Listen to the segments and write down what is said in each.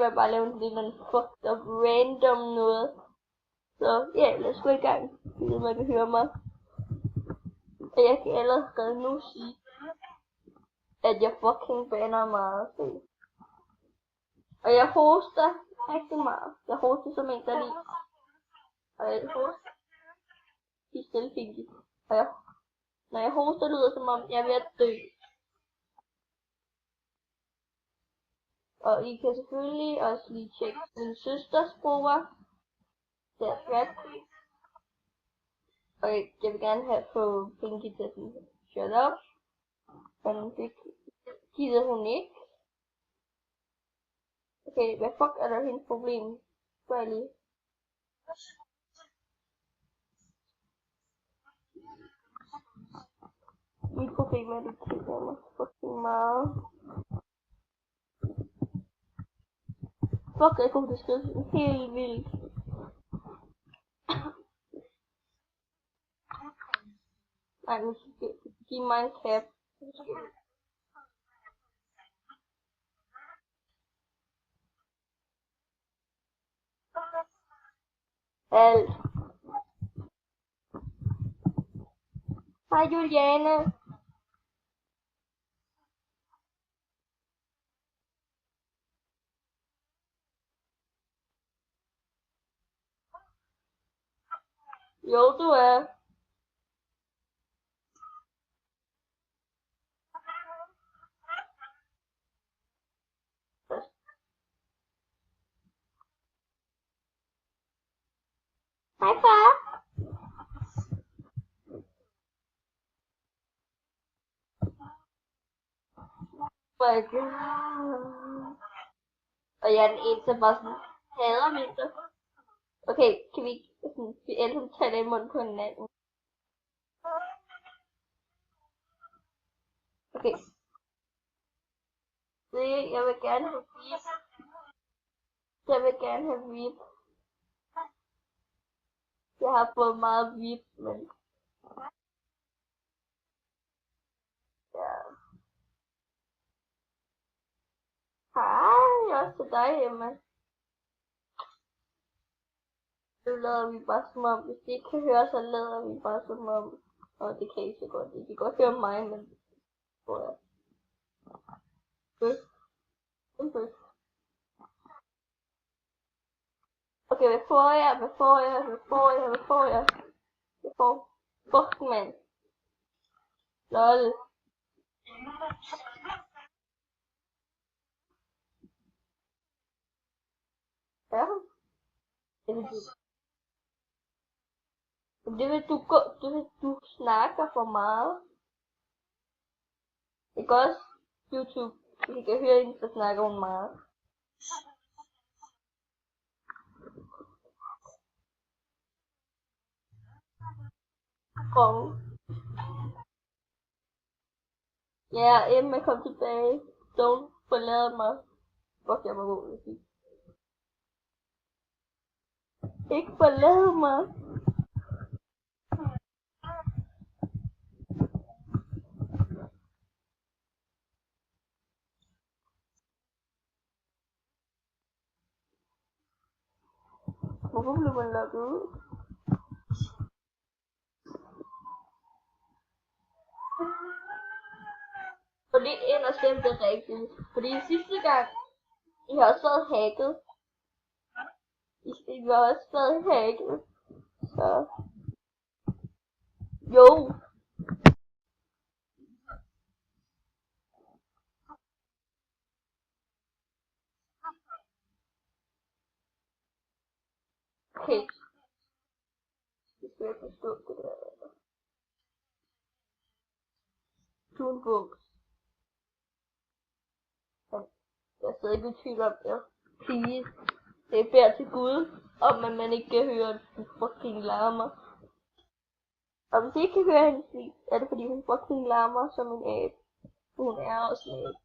vil jeg bare lave en lille fucked up random noget. Så ja, lad os gå i gang. Jeg ved, man kan høre mig. Og jeg kan allerede nu sige, at jeg fucking bander meget. Og jeg hoster rigtig meget. Jeg hoster som en, der lige. Og jeg hoster. De er stilfældigt. Og når jeg hoster, lyder som om jeg er ved at dø. Og I kan selvfølgelig også lige tjekke min søsters bruger. Deres rap. Og jeg vil gerne have på Pinky til at sige, shut up. Men det gider hun ikke. Okay, hvad fuck er der hendes problem? Spørg lige. Mit problem er, at det kigger mig fucking meget. Fuck, jeg kunne det skrive helt vildt. Nej, nu skal jeg give mig en cap. Alt. Hej Juliane. Jo, du er. Hej far. My god. Og jeg er den eneste, der bare sådan hader vinter. Okay, kan vi ikke sådan, vi alle sammen tage det i munden på hinanden? Okay. Jeg vil gerne have VIP. Jeg vil gerne have VIP. Jeg har fået meget VIP, men... Ja. Hej, også til dig, Emma. Nu lader vi bare som om, hvis de ikke kan høre, så lader vi bare som om, og det kan I så godt, I kan godt høre mig, men tror jeg. Okay, hvad får jeg? Jeg får Bugman. Lol. Ja. Det vil du snakker for meget. Det er også YouTube. Vi kan høre hende, så snakker hun meget. Ja, Emma kom tilbage. Don't forlade mig. Fuck, jeg var god at sige. Ikke forlade mig. Hvorfor blev man lukket ud? Fordi ellers stemte det rigtigt. Fordi sidste gang, I har også været hacket. I har også været hacket. Så. Jo. Okay. Det skal jeg forstå det der. Toolbox. Jeg er stadig i tvivl om, jeg please. Det beder til Gud, om at man ikke kan høre den fucking larmer. Og hvis I ikke kan høre hendes lyd, er det fordi hun fucking larmer som en abe. Hun er også en abe.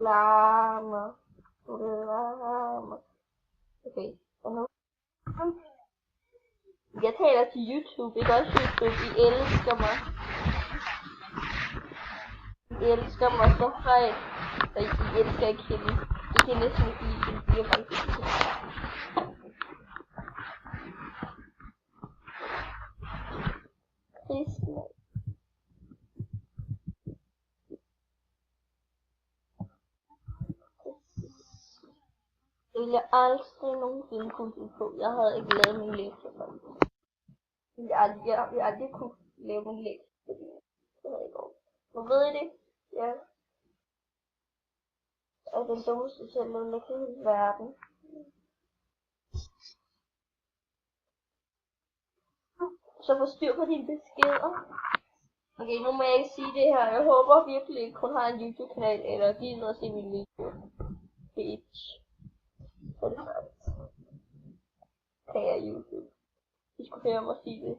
Larmer. Okay, og nu. Jeg taler til YouTube, ikke også YouTube, I elsker mig. I elsker mig så højt, og I elsker ikke hende. Det kan næsten ikke lide hende, de er faktisk ikke. Kristne. Det ville jeg aldrig nogensinde kunne finde på. Jeg havde ikke lavet min lektie for det. Jeg ville aldrig kunne lave min lektie, fordi det havde ikke over. Nu ved I det. Ja. Er den dummeste selvudlæg i hele verden. Så få styr på dine beskeder. Okay, nu må jeg ikke sige det her. Jeg håber virkelig ikke kun har en YouTube-kanal, eller gider at se min video. Bitch. Så er det færdigt. Kære YouTube. I skulle høre mig sige det.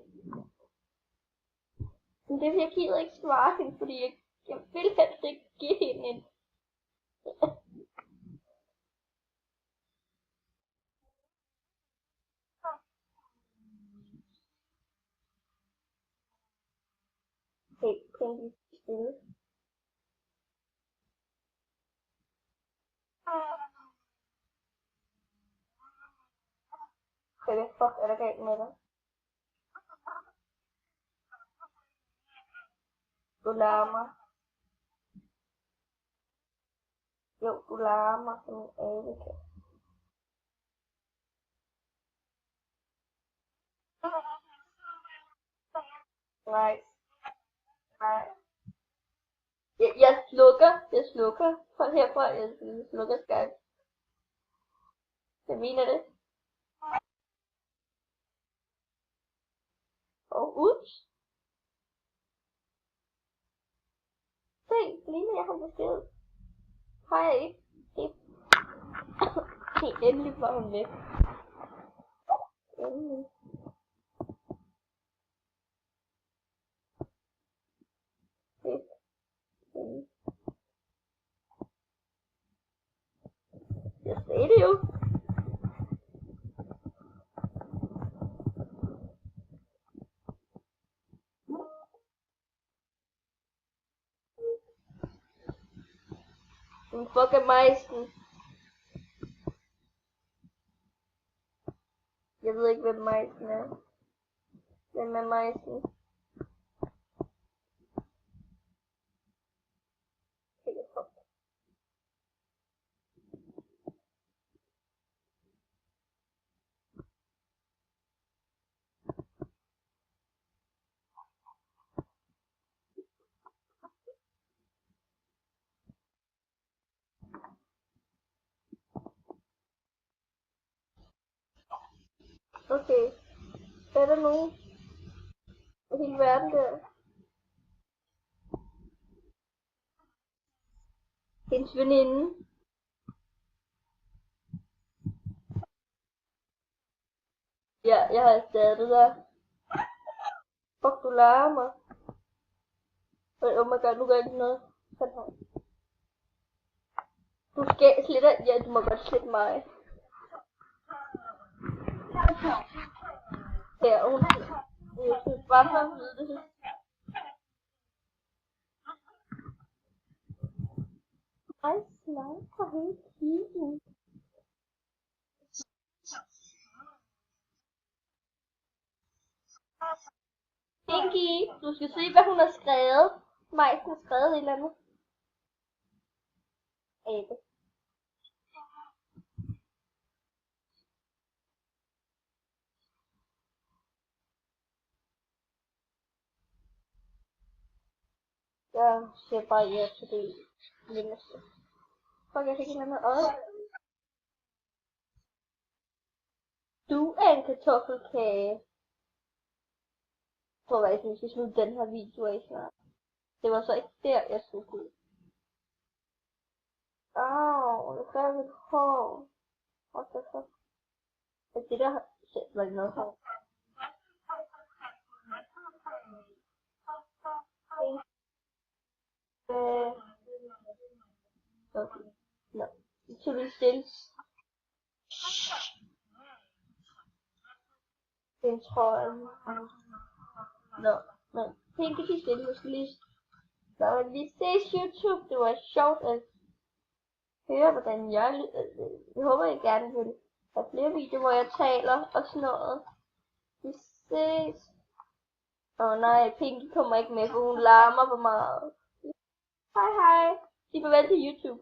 Men det jeg gider ikke svare hende, fordi jeg vil helst ikke give hende en. Hey, Pinky, stille. Hvad fuck er der galt med dig? Du larmer. Jo, du larmer som en abekat. Nej. Nej. Jeg slukker. Hold herfra, jeg slukker Skype. Jeg mener det. Og ups. Se, Lina, jeg har besked. Hej. Endelig var hun væk. Endelig. Jeg sagde det jo. Den fucker Mejsen. Jeg ved ikke, hvem Mejsen er. Hvem er Mejsen? Okay. Er der nogen i hele verden der? Hendes veninde. Ja, jeg har erstattet dig. Fuck, du larmer. Oh my god, nu gør jeg ikke noget. Sådan her. Du skal slette, ja, du må godt slette mig. Ja, hun skal bare for at vide det. Ej, slap for hele tiden. Pinky, du skal se, hvad hun har skrevet. Majsen har skrevet et eller andet. Abe. Jeg siger bare ja til det nemmeste. Fuck, jeg fik en anden øje. Du er en kartoffelkage. Jeg tror faktisk, vi skal slutte den her video af snart. Det var så ikke der, jeg skulle gå. Au, det gør mit hår. What the fuck? Er det der? Shit, var det noget hår? Okay. Nå. Så vi stille. Den tror jeg. Nå. Pinky, de stille. Nu skal lige Så vi ses YouTube. Det var sjovt at høre, hvordan jeg håber, I gerne vil have flere videoer, hvor jeg taler og sådan noget. Vi ses. Nej, Pinky kommer ikke med, for hun larmer for meget. Hej hej. Sig farvel til YouTube.